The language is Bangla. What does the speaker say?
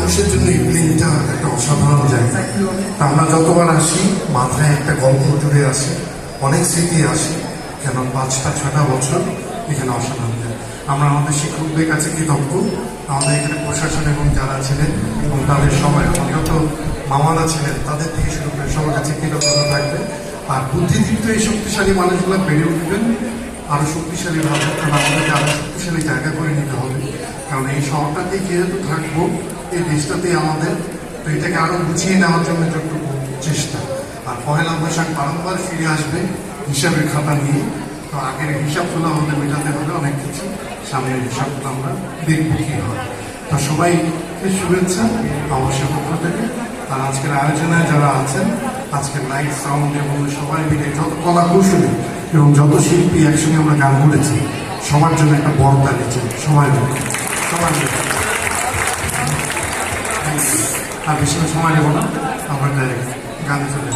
মানুষের জন্য এই প্লেনটা একটা অসাধারণ জায়গা। তা আমরা যতবার আসি মাথায় একটা গল্প জুড়ে আসে, অনেক স্মৃতি আসে, কেন 5-6টা বছর এখানে অসাধারণ যায়। আমরা আমাদের শিক্ষকদের কাছে কৃতজ্ঞ, আমাদের এখানে প্রশাসন এবং যারা ছিলেন এবং তাদের সবাই যত মামারা ছিলেন তাদের থেকে শুরু করে সবার কাছে কৃতজ্ঞতা থাকবে। আর বুদ্ধিদীপ্ত এই শক্তিশালী মানুষগুলো বেড়ে উঠবেন আরো শক্তিশালী ভাবে, কারণ আমাদেরকে আরো শক্তিশালী জায়গা করে নিতে হবে। কারণ এই শহরটাতেই যেহেতু থাকবো, এই দেশটাতেই আমাদের, তো এটাকে আরো গুছিয়ে নেওয়ার জন্য যতটুকু চেষ্টা। আর পহেলা বৈশাখ বারংবার ফিরে আসবে হিসাবের খাতা নিয়ে। তো আগের হিসাবগুলো আমাদের মেটাতে হবে, অনেক কিছু সামনের হিসাবগুলো আমরা দেখবো কি হয়। তো সবাইকে শুভেচ্ছা অবশ্যই পক্ষ থেকে। আর আজকের আয়োজনে যারা আছেন, আজকের লাইট সাউন্ড এবং সবাই মিলে যত কলা কৌশলী এবং যত শিল্পী একসঙ্গে আমরা গান করেছি, সবার জন্য একটা বড় তালি চাই, সবাই মিলে সবাই মিলে। আর বেশি সময় নেব না, আমরা গানে চলে